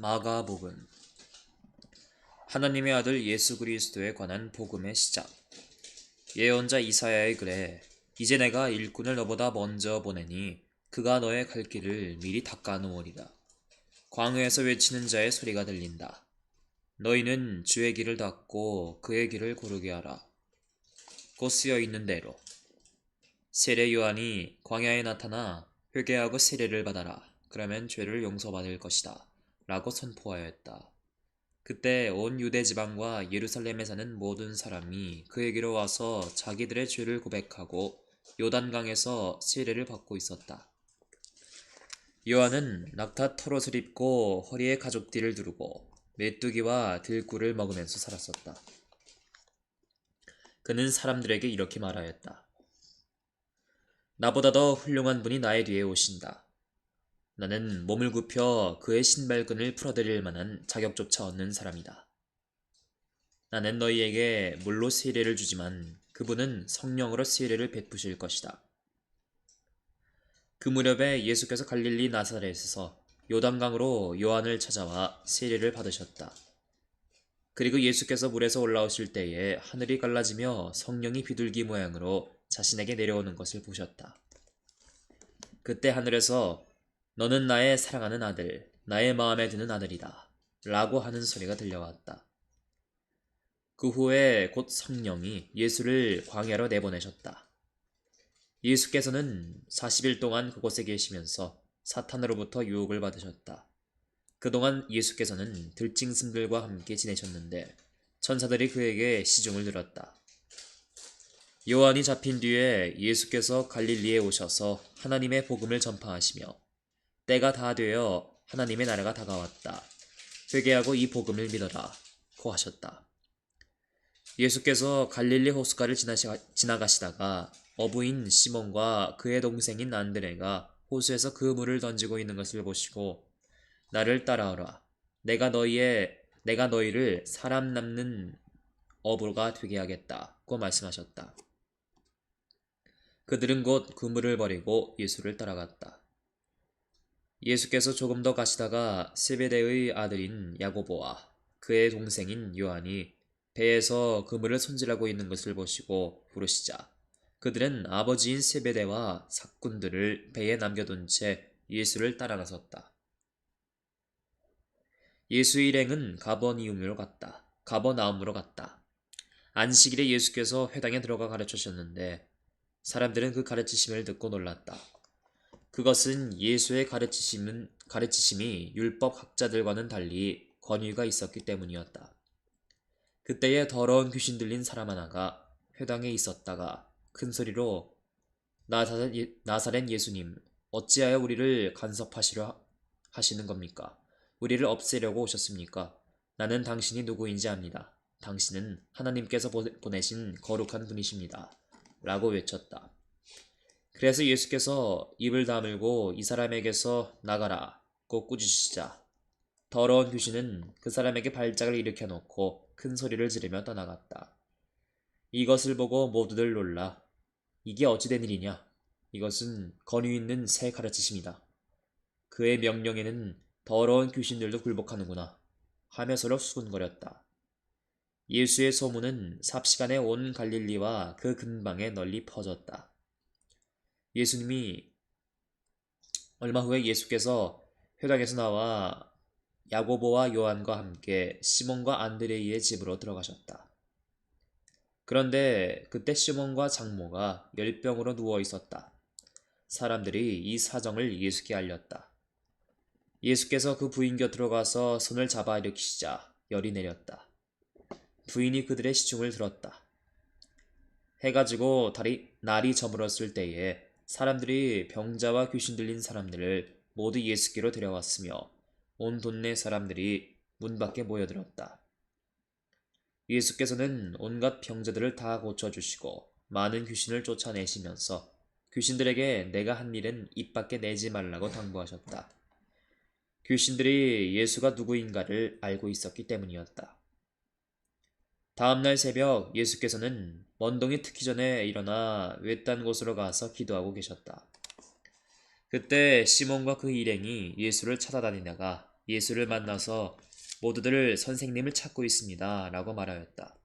마가복음. 하나님의 아들 예수 그리스도에 관한 복음의 시작. 예언자 이사야의 글에 이제 내가 일꾼을 너보다 먼저 보내니 그가 너의 갈 길을 미리 닦아 놓으리라. 광야에서 외치는 자의 소리가 들린다. 너희는 주의 길을 닦고 그의 길을 고르게 하라. 곧 쓰여 있는 대로 세례 요한이 광야에 나타나 회개하고 세례를 받아라. 그러면 죄를 용서받을 것이다. 라고 선포하였다. 그때 온 유대 지방과 예루살렘에 사는 모든 사람이 그에게로 와서 자기들의 죄를 고백하고 요단강에서 세례를 받고 있었다. 요한은 낙타 털옷을 입고 허리에 가죽띠를 두르고 메뚜기와 들꿀을 먹으면서 살았었다. 그는 사람들에게 이렇게 말하였다. 나보다 더 훌륭한 분이 나의 뒤에 오신다. 나는 몸을 굽혀 그의 신발끈을 풀어드릴 만한 자격조차 없는 사람이다. 나는 너희에게 물로 세례를 주지만 그분은 성령으로 세례를 베푸실 것이다. 그 무렵에 예수께서 갈릴리 나사렛에서 요단강으로 요한을 찾아와 세례를 받으셨다. 그리고 예수께서 물에서 올라오실 때에 하늘이 갈라지며 성령이 비둘기 모양으로 자신에게 내려오는 것을 보셨다. 그때 하늘에서 너는 나의 사랑하는 아들, 나의 마음에 드는 아들이다 라고 하는 소리가 들려왔다. 그 후에 곧 성령이 예수를 광야로 내보내셨다. 예수께서는 40일 동안 그곳에 계시면서 사탄으로부터 유혹을 받으셨다. 그동안 예수께서는 들짐승들과 함께 지내셨는데 천사들이 그에게 시중을 들었다. 요한이 잡힌 뒤에 예수께서 갈릴리에 오셔서 하나님의 복음을 전파하시며 때가 다 되어 하나님의 나라가 다가왔다. 회개하고 이 복음을 믿어라 고 하셨다. 예수께서 갈릴리 호숫가를 지나가시다가 어부인 시몬과 그의 동생인 안드레가 호수에서 그 물을 던지고 있는 것을 보시고 나를 따라오라. 내가 너희를 사람 낚는 어부가 되게 하겠다고 말씀하셨다. 그들은 곧 그물을 버리고 예수를 따라갔다. 예수께서 조금 더 가시다가 세베대의 아들인 야고보와 그의 동생인 요한이 배에서 그물을 손질하고 있는 것을 보시고 부르시자 그들은 아버지인 세베대와 사꾼들을 배에 남겨둔 채 예수를 따라 나섰다. 예수의 일행은 가버나움으로 갔다. 안식일에 예수께서 회당에 들어가 가르치셨는데 사람들은 그 가르치심을 듣고 놀랐다. 그것은 예수의 가르치심이 율법 학자들과는 달리 권위가 있었기 때문이었다. 그때에 더러운 귀신 들린 사람 하나가 회당에 있었다가 큰 소리로 나사렛 예수님, 어찌하여 우리를 간섭하시려 하시는 겁니까? 우리를 없애려고 오셨습니까? 나는 당신이 누구인지 압니다. 당신은 하나님께서 보내신 거룩한 분이십니다. 라고 외쳤다. 그래서 예수께서 입을 다물고 이 사람에게서 나가라 고 꾸짖으시자 더러운 귀신은 그 사람에게 발작을 일으켜 놓고 큰 소리를 지르며 떠나갔다. 이것을 보고 모두들 놀라 이게 어찌 된 일이냐? 이것은 권위 있는 새 가르치심이다. 그의 명령에는 더러운 귀신들도 굴복하는구나 하며 서로 수군거렸다. 예수의 소문은 삽시간에 온 갈릴리와 그 근방에 널리 퍼졌다. 얼마 후에 예수께서 회당에서 나와 야고보와 요한과 함께 시몬과 안드레이의 집으로 들어가셨다. 그런데 그때 시몬과 장모가 열병으로 누워 있었다. 사람들이 이 사정을 예수께 알렸다. 예수께서 그 부인 곁으로 가서 손을 잡아 일으키시자 열이 내렸다. 부인이 그들의 시중을 들었다. 해가 지고 날이 저물었을 때에 사람들이 병자와 귀신 들린 사람들을 모두 예수께로 데려왔으며 온 동네 사람들이 문 밖에 모여들었다. 예수께서는 온갖 병자들을 다 고쳐주시고 많은 귀신을 쫓아내시면서 귀신들에게 내가 한 일은 입 밖에 내지 말라고 당부하셨다. 귀신들이 예수가 누구인가를 알고 있었기 때문이었다. 다음날 새벽 예수께서는 먼동이 트기 전에 일어나 외딴 곳으로 가서 기도하고 계셨다. 그때 시몬과 그 일행이 예수를 찾아다니다가 예수를 만나서 모두들 선생님을 찾고 있습니다. 라고 말하였다.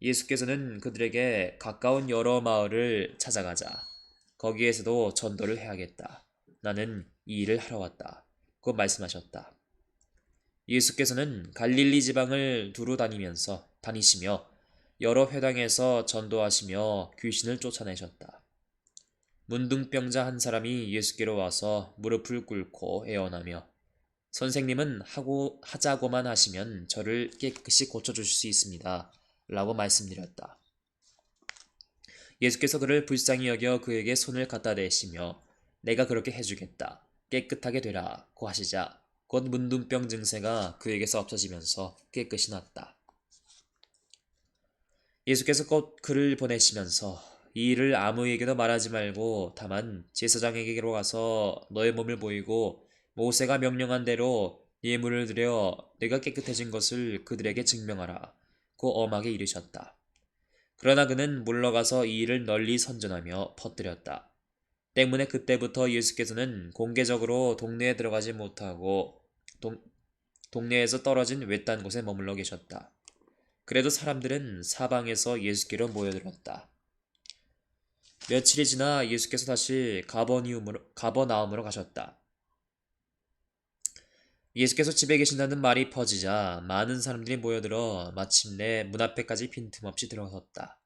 예수께서는 그들에게 가까운 여러 마을을 찾아가자. 거기에서도 전도를 해야겠다. 나는 이 일을 하러 왔다. 고 말씀하셨다. 예수께서는 갈릴리 지방을 두루 다니시며 여러 회당에서 전도하시며 귀신을 쫓아내셨다. 문둥병자 한 사람이 예수께로 와서 무릎을 꿇고 애원하며 선생님은 하자고만 하시면 저를 깨끗이 고쳐주실 수 있습니다. 라고 말씀드렸다. 예수께서 그를 불쌍히 여겨 그에게 손을 갖다 대시며 내가 그렇게 해주겠다. 깨끗하게 되라. 고 하시자 곧 문둥병 증세가 그에게서 없어지면서 깨끗이 났다. 예수께서 곧 그를 보내시면서 이 일을 아무에게도 말하지 말고 다만 제사장에게로 가서 너의 몸을 보이고 모세가 명령한 대로 예물을 드려 내가 깨끗해진 것을 그들에게 증명하라. 고 엄하게 이르셨다. 그러나 그는 물러가서 이 일을 널리 선전하며 퍼뜨렸다. 때문에 그때부터 예수께서는 공개적으로 동네에 들어가지 못하고 동네에서 떨어진 외딴 곳에 머물러 계셨다. 그래도 사람들은 사방에서 예수께로 모여들었다. 며칠이 지나 예수께서 다시 가버나움으로 가셨다. 예수께서 집에 계신다는 말이 퍼지자 많은 사람들이 모여들어 마침내 문 앞에까지 빈틈없이 들어섰다.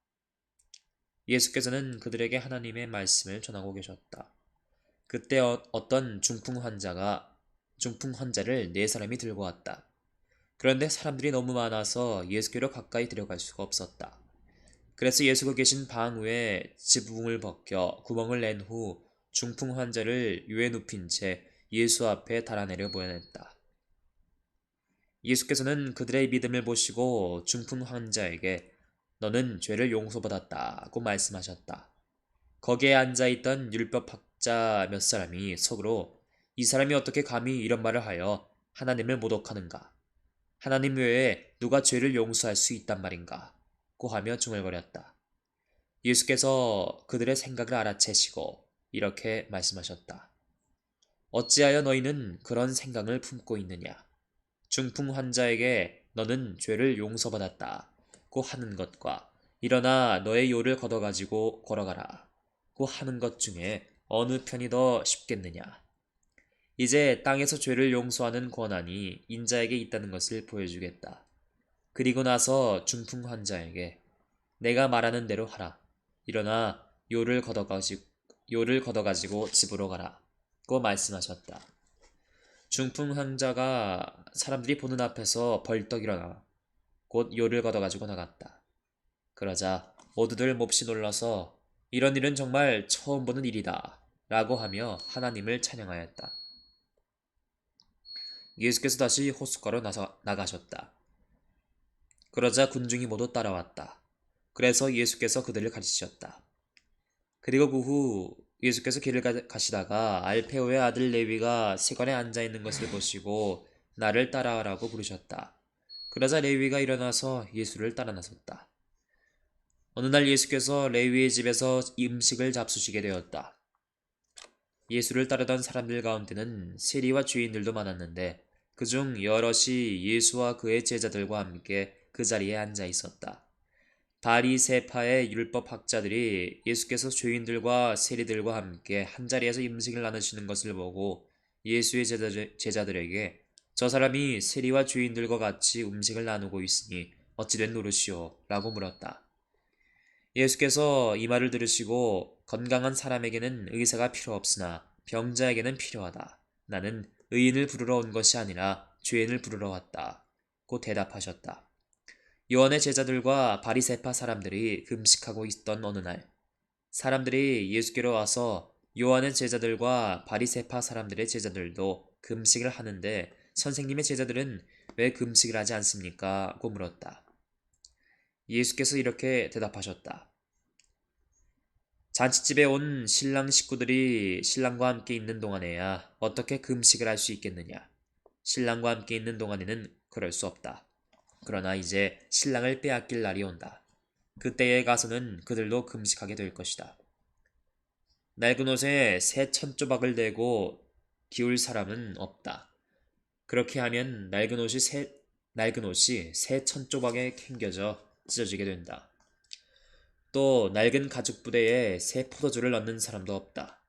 예수께서는 그들에게 하나님의 말씀을 전하고 계셨다. 그때 어떤 중풍 환자를 네 사람이 들고 왔다. 그런데 사람들이 너무 많아서 예수께로 가까이 들어갈 수가 없었다. 그래서 예수가 계신 방 위에 지붕을 벗겨 구멍을 낸 후 중풍 환자를 위에 눕힌 채 예수 앞에 달아내려 보여냈다. 예수께서는 그들의 믿음을 보시고 중풍 환자에게 너는 죄를 용서받았다고 말씀하셨다. 거기에 앉아있던 율법학자 몇 사람이 속으로 이 사람이 어떻게 감히 이런 말을 하여 하나님을 모독하는가? 하나님 외에 누가 죄를 용서할 수 있단 말인가? 고 하며 중얼거렸다. 예수께서 그들의 생각을 알아채시고 이렇게 말씀하셨다. 어찌하여 너희는 그런 생각을 품고 있느냐? 중풍 환자에게 너는 죄를 용서받았다 고 하는 것과 일어나 너의 요를 걷어가지고 걸어가라 고 하는 것 중에 어느 편이 더 쉽겠느냐? 이제 땅에서 죄를 용서하는 권한이 인자에게 있다는 것을 보여주겠다. 그리고 나서 중풍 환자에게 내가 말하는 대로 하라. 일어나 요를 걷어가지고 집으로 가라. 고 말씀하셨다. 중풍 환자가 사람들이 보는 앞에서 벌떡 일어나 곧 요를 걷어가지고 나갔다. 그러자 모두들 몹시 놀라서 이런 일은 정말 처음 보는 일이다. 라고 하며 하나님을 찬양하였다. 예수께서 다시 호숫가로 나가셨다. 그러자 군중이 모두 따라왔다. 그래서 예수께서 그들을 가르치셨다. 그리고 그 후 예수께서 길을 가시다가 알페오의 아들 레위가 세관에 앉아있는 것을 보시고 나를 따라하라고 부르셨다. 그러자 레위가 일어나서 예수를 따라 나섰다. 어느 날 예수께서 레위의 집에서 음식을 잡수시게 되었다. 예수를 따르던 사람들 가운데는 세리와 죄인들도 많았는데 그중 여럿이 예수와 그의 제자들과 함께 그 자리에 앉아 있었다. 바리새파의 율법학자들이 예수께서 죄인들과 세리들과 함께 한자리에서 음식을 나누시는 것을 보고 예수의 제자들에게 저 사람이 세리와 죄인들과 같이 음식을 나누고 있으니 어찌된 노릇이오? 라고 물었다. 예수께서 이 말을 들으시고 건강한 사람에게는 의사가 필요 없으나 병자에게는 필요하다. 나는 의인을 부르러 온 것이 아니라 죄인을 부르러 왔다. 고 대답하셨다. 요한의 제자들과 바리새파 사람들이 금식하고 있던 어느 날 사람들이 예수께로 와서 요한의 제자들과 바리새파 사람들의 제자들도 금식을 하는데 선생님의 제자들은 왜 금식을 하지 않습니까? 고 물었다. 예수께서 이렇게 대답하셨다. 잔치집에 온 신랑 식구들이 신랑과 함께 있는 동안에야 어떻게 금식을 할 수 있겠느냐? 신랑과 함께 있는 동안에는 그럴 수 없다. 그러나 이제 신랑을 빼앗길 날이 온다. 그때에 가서는 그들도 금식하게 될 것이다. 낡은 옷에 새 천조박을 대고 기울 사람은 없다. 그렇게 하면 낡은 옷이 새 천조각에 캥겨져 찢어지게 된다. 또 낡은 가죽 부대에 새 포도주를 넣는 사람도 없다.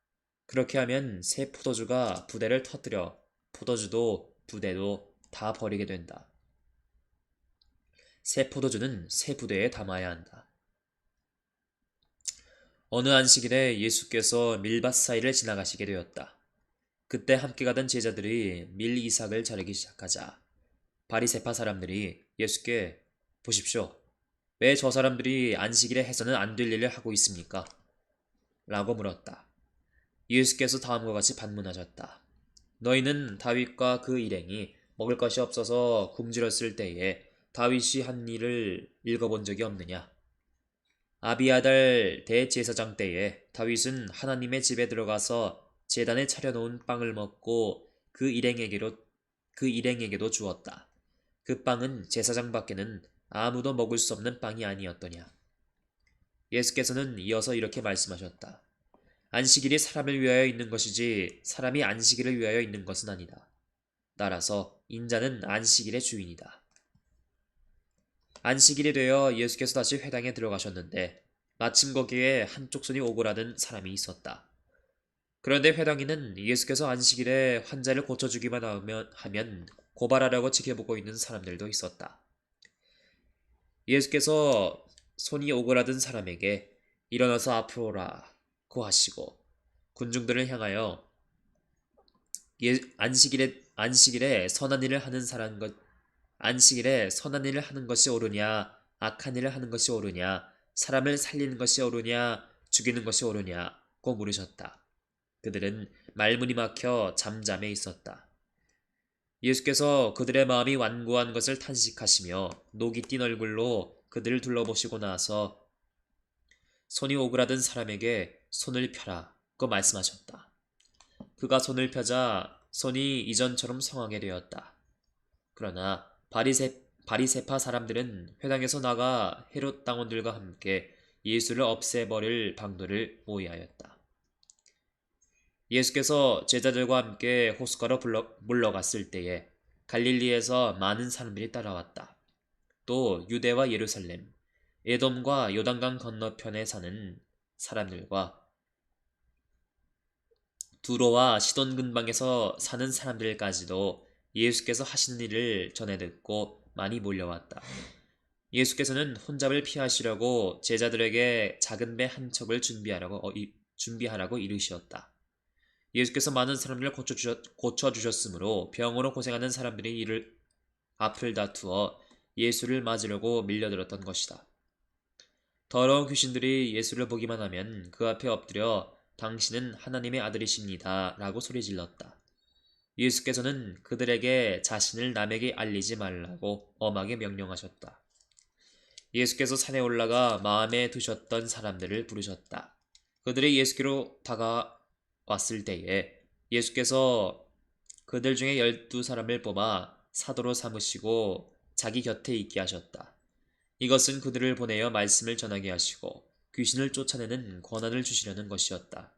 그렇게 하면 새 포도주가 부대를 터뜨려 포도주도 부대도 다 버리게 된다. 새 포도주는 새 부대에 담아야 한다. 어느 안식일에 예수께서 밀밭 사이를 지나가시게 되었다. 그때 함께 가던 제자들이 밀 이삭을 자르기 시작하자 바리새파 사람들이 예수께 보십시오. 왜 저 사람들이 안식일에 해서는 안 될 일을 하고 있습니까? 라고 물었다. 예수께서 다음과 같이 반문하셨다. 너희는 다윗과 그 일행이 먹을 것이 없어서 굶주렸을 때에 다윗이 한 일을 읽어본 적이 없느냐? 아비아달 대제사장 때에 다윗은 하나님의 집에 들어가서 제단에 차려놓은 빵을 먹고 그 일행에게도 주었다. 그 빵은 제사장 밖에는 아무도 먹을 수 없는 빵이 아니었더냐. 예수께서는 이어서 이렇게 말씀하셨다. 안식일이 사람을 위하여 있는 것이지 사람이 안식일을 위하여 있는 것은 아니다. 따라서 인자는 안식일의 주인이다. 안식일이 되어 예수께서 다시 회당에 들어가셨는데 마침 거기에 한쪽 손이 오그라든 사람이 있었다. 그런데 회당에는 예수께서 안식일에 환자를 고쳐주기만 하면 고발하려고 지켜보고 있는 사람들도 있었다. 예수께서 손이 오그라든 사람에게 일어나서 앞으로 오라고 하시고 군중들을 향하여 안식일에 선한 일을 하는 것이 옳으냐 악한 일을 하는 것이 옳으냐 사람을 살리는 것이 옳으냐 죽이는 것이 옳으냐고 물으셨다. 그들은 말문이 막혀 잠잠해 있었다. 예수께서 그들의 마음이 완고한 것을 탄식하시며 녹이 띈 얼굴로 그들을 둘러보시고 나서 손이 오그라든 사람에게 손을 펴라고 말씀하셨다. 그가 손을 펴자 손이 이전처럼 성하게 되었다. 그러나 바리새파 사람들은 회당에서 나가 헤롯 당원들과 함께 예수를 없애버릴 방도를 모의하였다. 예수께서 제자들과 함께 호숫가로 물러갔을 때에 갈릴리에서 많은 사람들이 따라왔다. 또 유대와 예루살렘, 에돔과 요단강 건너편에 사는 사람들과 두로와 시돈 근방에서 사는 사람들까지도 예수께서 하시는 일을 전해 듣고 많이 몰려왔다. 예수께서는 혼잡을 피하시려고 제자들에게 작은 배 한 척을 준비하라고 이르시었다. 예수께서 많은 사람들을 고쳐주셨으므로 병으로 고생하는 사람들이 이를 앞을 다투어 예수를 맞으려고 밀려들었던 것이다. 더러운 귀신들이 예수를 보기만 하면 그 앞에 엎드려 당신은 하나님의 아들이십니다 라고 소리질렀다. 예수께서는 그들에게 자신을 남에게 알리지 말라고 엄하게 명령하셨다. 예수께서 산에 올라가 마음에 두셨던 사람들을 부르셨다. 그들이 예수께로 다가왔을 때에 예수께서 그들 중에 12사람을 뽑아 사도로 삼으시고 자기 곁에 있게 하셨다. 이것은 그들을 보내어 말씀을 전하게 하시고 귀신을 쫓아내는 권한을 주시려는 것이었다.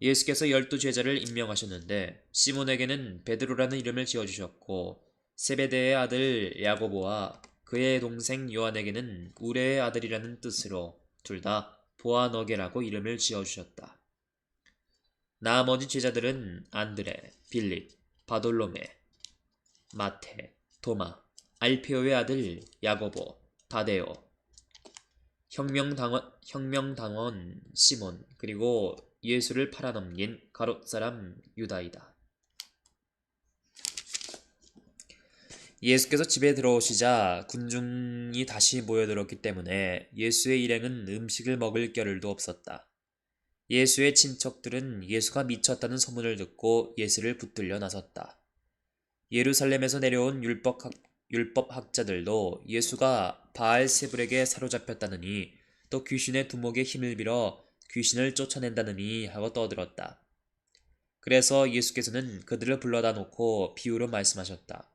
예수께서 12제자를 임명하셨는데 시몬에게는 베드로라는 이름을 지어주셨고 세베대의 아들 야고보와 그의 동생 요한에게는 우레의 아들이라는 뜻으로 둘 다 보아너게라고 이름을 지어주셨다. 나머지 제자들은 안드레, 빌립, 바돌로메, 마테, 도마, 알페오의 아들 야고보, 다데오, 혁명당원 시몬, 그리고 예수를 팔아넘긴 가롯사람 유다이다. 예수께서 집에 들어오시자 군중이 다시 모여들었기 때문에 예수의 일행은 음식을 먹을 겨를도 없었다. 예수의 친척들은 예수가 미쳤다는 소문을 듣고 예수를 붙들려 나섰다. 예루살렘에서 내려온 율법학자들도 예수가 바알세불에게 사로잡혔다느니 또 귀신의 두목에 힘을 빌어 귀신을 쫓아낸다느니 하고 떠들었다. 그래서 예수께서는 그들을 불러다 놓고 비유로 말씀하셨다.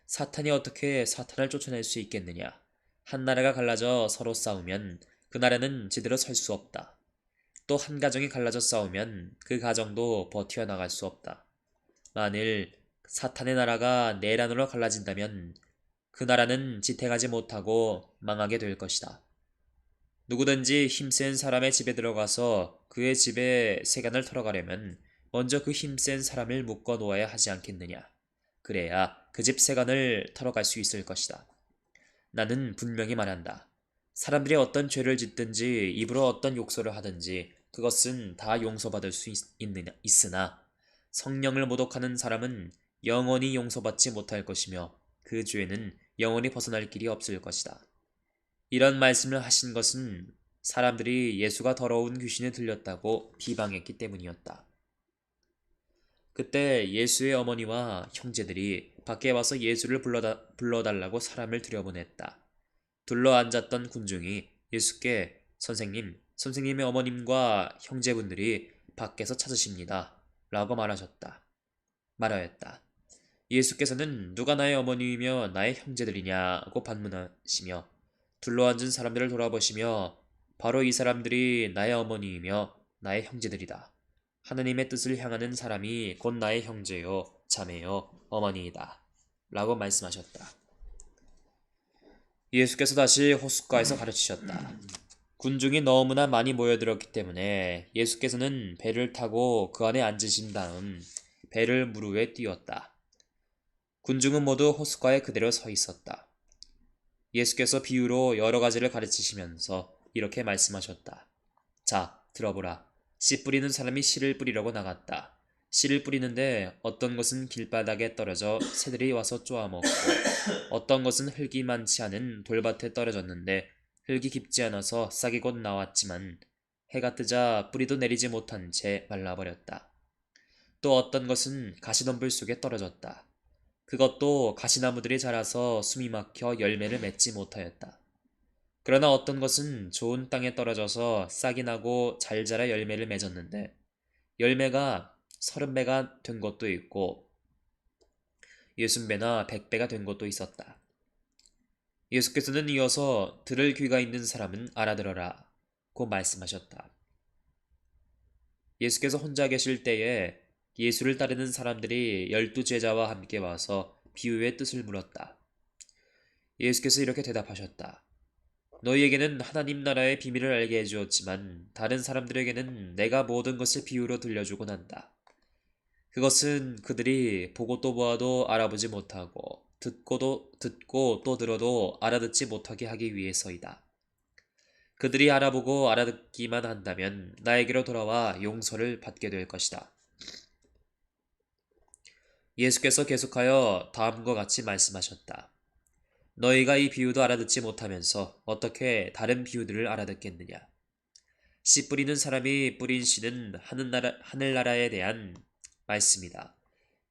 사탄이 어떻게 사탄을 쫓아낼 수 있겠느냐? 한 나라가 갈라져 서로 싸우면 그 나라는 제대로 설 수 없다. 또 한 가정이 갈라져 싸우면 그 가정도 버텨나갈 수 없다. 만일 사탄의 나라가 내란으로 갈라진다면 그 나라는 지탱하지 못하고 망하게 될 것이다. 누구든지 힘센 사람의 집에 들어가서 그의 집에 세간을 털어가려면 먼저 그 힘센 사람을 묶어 놓아야 하지 않겠느냐. 그래야 그 집 세간을 털어갈 수 있을 것이다. 나는 분명히 말한다. 사람들이 어떤 죄를 짓든지 입으로 어떤 욕설을 하든지 그것은 다 용서받을 수 있으나 성령을 모독하는 사람은 영원히 용서받지 못할 것이며 그 죄는 영원히 벗어날 길이 없을 것이다. 이런 말씀을 하신 것은 사람들이 예수가 더러운 귀신에 들렸다고 비방했기 때문이었다. 그때 예수의 어머니와 형제들이 밖에 와서 예수를 불러달라고 사람을 들여보냈다. 둘러앉았던 군중이 예수께 선생님의 어머님과 형제분들이 밖에서 찾으십니다. 라고 말하였다. 예수께서는 누가 나의 어머니이며 나의 형제들이냐고 반문하시며 둘러앉은 사람들을 돌아보시며 바로 이 사람들이 나의 어머니이며 나의 형제들이다. 하느님의 뜻을 향하는 사람이 곧 나의 형제요, 자매요, 어머니이다. 라고 말씀하셨다. 예수께서 다시 호숫가에서 가르치셨다. 군중이 너무나 많이 모여들었기 때문에 예수께서는 배를 타고 그 안에 앉으신 다음 배를 물 위에 띄웠다. 군중은 모두 호숫가에 그대로 서 있었다. 예수께서 비유로 여러 가지를 가르치시면서 이렇게 말씀하셨다. 자, 들어보라. 씨 뿌리는 사람이 씨를 뿌리려고 나갔다. 씨를 뿌리는데 어떤 것은 길바닥에 떨어져 새들이 와서 쪼아먹고 어떤 것은 흙이 많지 않은 돌밭에 떨어졌는데 흙이 깊지 않아서 싹이 곧 나왔지만 해가 뜨자 뿌리도 내리지 못한 채 말라버렸다. 또 어떤 것은 가시덤불 속에 떨어졌다. 그것도 가시나무들이 자라서 숨이 막혀 열매를 맺지 못하였다. 그러나 어떤 것은 좋은 땅에 떨어져서 싹이 나고 잘 자라 열매를 맺었는데 열매가 30배가 된 것도 있고 60배나 100배가 된 것도 있었다. 예수께서는 이어서 들을 귀가 있는 사람은 알아들어라 고 말씀하셨다. 예수께서 혼자 계실 때에 예수를 따르는 사람들이 12제자와 함께 와서 비유의 뜻을 물었다. 예수께서 이렇게 대답하셨다. 너희에게는 하나님 나라의 비밀을 알게 해주었지만 다른 사람들에게는 내가 모든 것을 비유로 들려주곤 한다. 그것은 그들이 보고 또 보아도 알아보지 못하고 듣고 또 들어도 알아듣지 못하게 하기 위해서이다. 그들이 알아보고 알아듣기만 한다면 나에게로 돌아와 용서를 받게 될 것이다. 예수께서 계속하여 다음과 같이 말씀하셨다. 너희가 이 비유도 알아듣지 못하면서 어떻게 다른 비유들을 알아듣겠느냐. 씨 뿌리는 사람이 뿌린 씨는 하늘나라에 대한 말씀이다.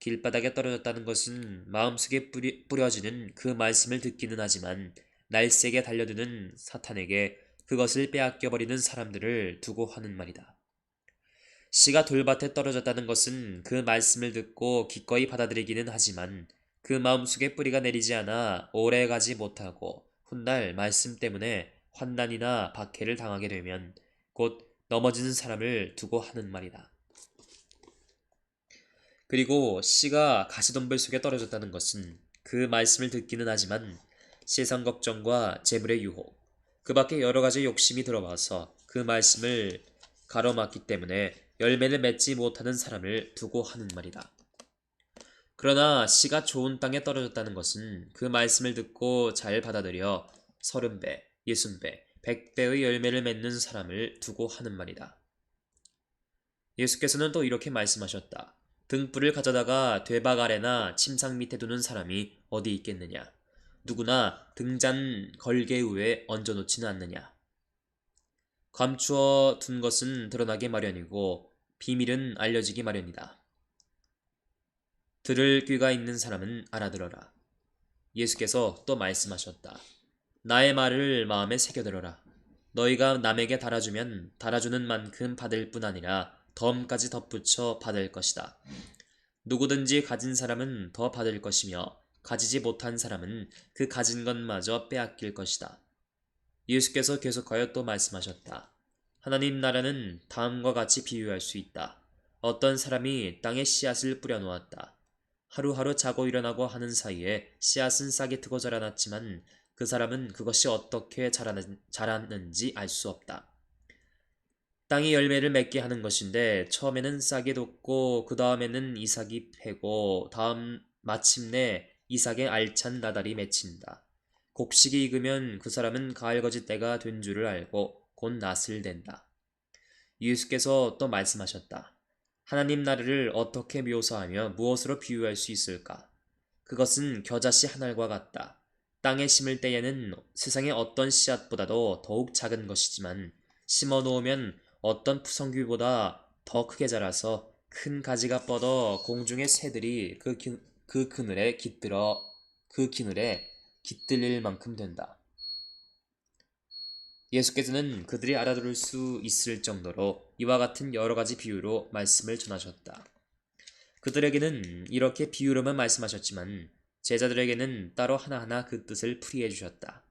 길바닥에 떨어졌다는 것은 마음속에 뿌려지는 그 말씀을 듣기는 하지만 날쌔게 달려드는 사탄에게 그것을 빼앗겨버리는 사람들을 두고 하는 말이다. 씨가 돌밭에 떨어졌다는 것은 그 말씀을 듣고 기꺼이 받아들이기는 하지만 그 마음속에 뿌리가 내리지 않아 오래 가지 못하고 훗날 말씀 때문에 환난이나 박해를 당하게 되면 곧 넘어지는 사람을 두고 하는 말이다. 그리고 씨가 가시덤불 속에 떨어졌다는 것은 그 말씀을 듣기는 하지만 세상 걱정과 재물의 유혹, 그 밖에 여러 가지 욕심이 들어와서 그 말씀을 가로막기 때문에 열매를 맺지 못하는 사람을 두고 하는 말이다. 그러나 씨가 좋은 땅에 떨어졌다는 것은 그 말씀을 듣고 잘 받아들여 30배, 60배, 100배의 열매를 맺는 사람을 두고 하는 말이다. 예수께서는 또 이렇게 말씀하셨다. 등불을 가져다가 되박 아래나 침상 밑에 두는 사람이 어디 있겠느냐. 누구나 등잔 걸개 위에 얹어놓지는 않느냐. 감추어 둔 것은 드러나기 마련이고 비밀은 알려지기 마련이다. 들을 귀가 있는 사람은 알아들어라. 예수께서 또 말씀하셨다. 나의 말을 마음에 새겨들어라. 너희가 남에게 달아주면 달아주는 만큼 받을 뿐 아니라 덤까지 덧붙여 받을 것이다. 누구든지 가진 사람은 더 받을 것이며 가지지 못한 사람은 그 가진 것마저 빼앗길 것이다. 예수께서 계속하여 또 말씀하셨다. 하나님 나라는 다음과 같이 비유할 수 있다. 어떤 사람이 땅에 씨앗을 뿌려 놓았다. 하루하루 자고 일어나고 하는 사이에 씨앗은 싹이 트고 자라났지만 그 사람은 그것이 어떻게 자랐는지 알 수 없다. 땅이 열매를 맺게 하는 것인데 처음에는 싹이 돋고 그 다음에는 이삭이 패고 마침내 이삭의 알찬 나달이 맺힌다. 곡식이 익으면 그 사람은 가을거지 때가 된 줄을 알고 곧 낫을 댄다. 예수께서 또 말씀하셨다. 하나님 나라를 어떻게 묘사하며 무엇으로 비유할 수 있을까? 그것은 겨자씨 한 알과 같다. 땅에 심을 때에는 세상의 어떤 씨앗보다도 더욱 작은 것이지만 심어 놓으면 어떤 푸성귀보다 더 크게 자라서 큰 가지가 뻗어 공중의 새들이 그 그늘에 깃들릴 만큼 된다. 예수께서는 그들이 알아들을 수 있을 정도로 이와 같은 여러 가지 비유로 말씀을 전하셨다. 그들에게는 이렇게 비유로만 말씀하셨지만 제자들에게는 따로 하나하나 그 뜻을 풀이해 주셨다.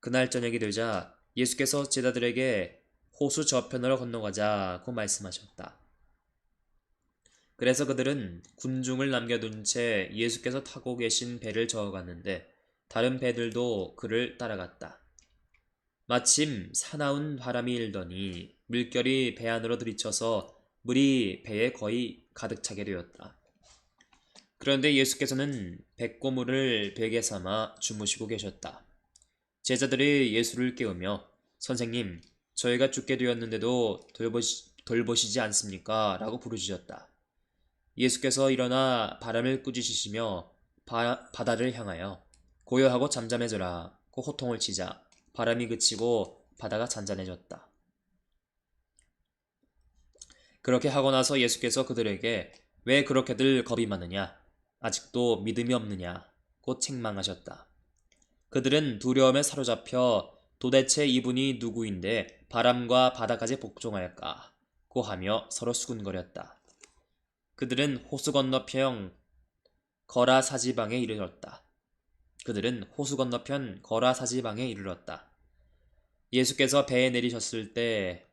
그날 저녁이 되자 예수께서 제자들에게 호수 저편으로 건너가자고 말씀하셨다. 그래서 그들은 군중을 남겨둔 채 예수께서 타고 계신 배를 저어갔는데 다른 배들도 그를 따라갔다. 마침 사나운 바람이 일더니 물결이 배 안으로 들이쳐서 물이 배에 거의 가득 차게 되었다. 그런데 예수께서는 백고물을 베개 삼아 주무시고 계셨다. 제자들이 예수를 깨우며 선생님, 저희가 죽게 되었는데도 돌보시지 않습니까? 라고 부르짖었다. 예수께서 일어나 바람을 꾸짖으시며 바다를 향하여 고요하고 잠잠해져라 고 호통을 치자 바람이 그치고 바다가 잔잔해졌다. 그렇게 하고 나서 예수께서 그들에게 왜 그렇게들 겁이 많으냐? 아직도 믿음이 없느냐? 고 책망하셨다. 그들은 두려움에 사로잡혀 도대체 이분이 누구인데 바람과 바다까지 복종할까? 고 하며 서로 수군거렸다. 그들은 호수 건너편 거라사지방에 이르렀다. 예수께서 배에 내리셨을 때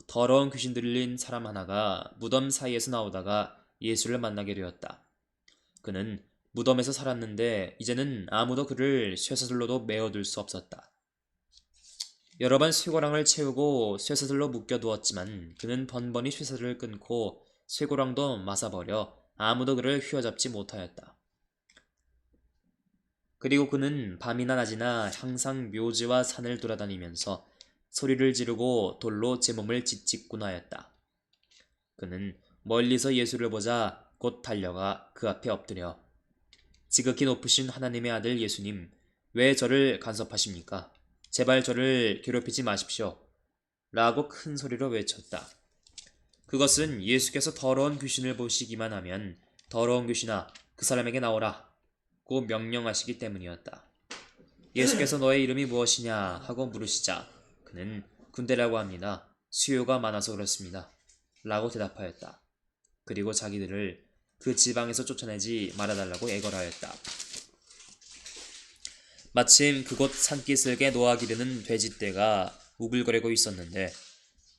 더러운 귀신 들린 사람 하나가 무덤 사이에서 나오다가 예수를 만나게 되었다. 그는 무덤에서 살았는데 이제는 아무도 그를 쇠사슬로도 메어둘 수 없었다. 여러 번 쇠고랑을 채우고 쇠사슬로 묶여두었지만 그는 번번이 쇠사슬을 끊고 쇠고랑도 마사버려 아무도 그를 휘어잡지 못하였다. 그리고 그는 밤이나 낮이나 항상 묘지와 산을 돌아다니면서 소리를 지르고 돌로 제 몸을 짓짓곤 하였다. 그는 멀리서 예수를 보자 곧 달려가 그 앞에 엎드려 지극히 높으신 하나님의 아들 예수님, 왜 저를 간섭하십니까? 제발 저를 괴롭히지 마십시오. 라고 큰 소리로 외쳤다. 그것은 예수께서 더러운 귀신을 보시기만 하면 더러운 귀신아 그 사람에게 나오라 고 명령하시기 때문이었다. 예수께서 너의 이름이 무엇이냐 하고 물으시자 그는 군대라고 합니다. 수요가 많아서 그렇습니다. 라고 대답하였다. 그리고 자기들을 그 지방에서 쫓아내지 말아달라고 애걸하였다. 마침 그곳 산기슭에 노아 기르는 돼지떼가 우글거리고 있었는데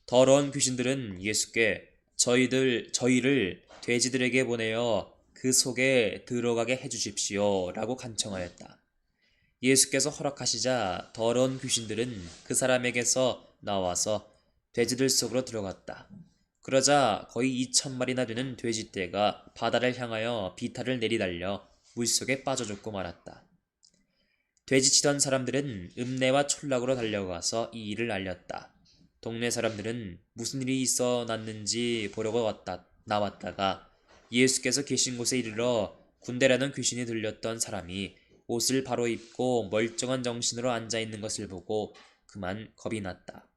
더러운 귀신들은 예수께 저희를 돼지들에게 보내어 그 속에 들어가게 해주십시오 라고 간청하였다. 예수께서 허락하시자 더러운 귀신들은 그 사람에게서 나와서 돼지들 속으로 들어갔다. 그러자 거의 2,000마리나 되는 돼지떼가 바다를 향하여 비탈을 내리달려 물속에 빠져죽고 말았다. 돼지치던 사람들은 읍내와 촌락으로 달려가서 이 일을 알렸다. 동네 사람들은 무슨 일이 있어 났는지 보려고 나왔다가 예수께서 계신 곳에 이르러 군대라는 귀신이 들렸던 사람이 옷을 바로 입고 멀쩡한 정신으로 앉아있는 것을 보고 그만 겁이 났다.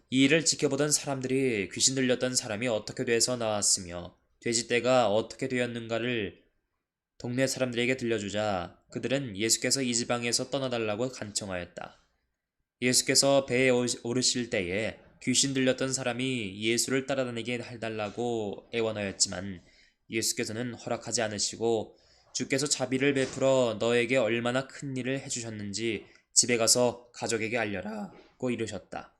이 일을 지켜보던 사람들이 귀신 들렸던 사람이 어떻게 돼서 나왔으며 돼지떼가 어떻게 되었는가를 동네 사람들에게 들려주자 그들은 예수께서 이 지방에서 떠나달라고 간청하였다. 예수께서 배에 오르실 때에 귀신 들렸던 사람이 예수를 따라다니게 해달라고 애원하였지만 예수께서는 허락하지 않으시고 주께서 자비를 베풀어 너에게 얼마나 큰 일을 해주셨는지 집에 가서 가족에게 알려라고 이르셨다.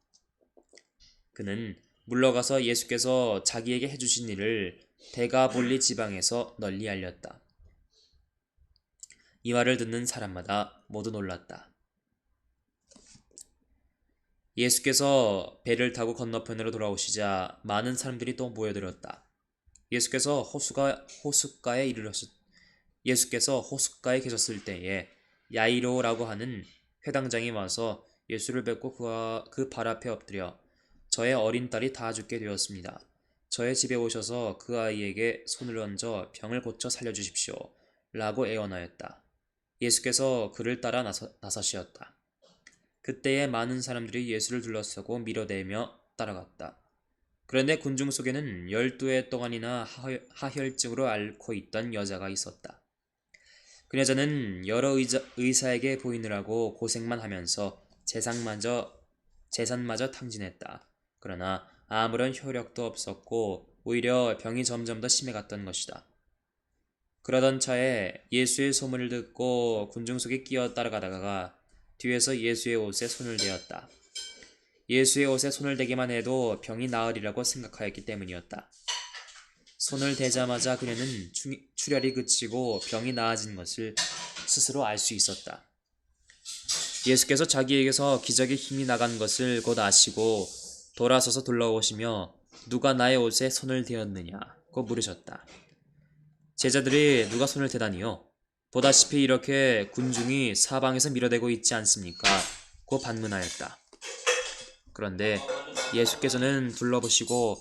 그는 물러가서 예수께서 자기에게 해주신 일을 데가볼리 지방에서 널리 알렸다. 이 말을 듣는 사람마다 모두 놀랐다. 예수께서 배를 타고 건너편으로 돌아오시자 많은 사람들이 또 모여들었다. 예수께서 호숫가에 계셨을 때에 야이로라고 하는 회당장이 와서 예수를 뵙고 그 발 앞에 엎드려 저의 어린 딸이 다 죽게 되었습니다. 저의 집에 오셔서 그 아이에게 손을 얹어 병을 고쳐 살려주십시오. 라고 애원하였다. 예수께서 그를 따라 나서시었다. 그때에 많은 사람들이 예수를 둘러싸고 밀어대며 따라갔다. 그런데 군중 속에는 12해 동안이나 하혈증으로 앓고 있던 여자가 있었다. 그 여자는 여러 의사에게 보이느라고 고생만 하면서 재산마저 탕진했다. 그러나 아무런 효력도 없었고 오히려 병이 점점 더 심해갔던 것이다. 그러던 차에 예수의 소문을 듣고 군중 속에 끼어 따라가다가 뒤에서 예수의 옷에 손을 대었다. 예수의 옷에 손을 대기만 해도 병이 나으리라고 생각하였기 때문이었다. 손을 대자마자 그녀는 출혈이 그치고 병이 나아진 것을 스스로 알 수 있었다. 예수께서 자기에게서 기적의 힘이 나간 것을 곧 아시고 돌아서서 둘러보시며 누가 나의 옷에 손을 대었느냐고 물으셨다. 제자들이 누가 손을 대다니요? 보다시피 이렇게 군중이 사방에서 밀어대고 있지 않습니까? 고 반문하였다. 그런데 예수께서는 둘러보시고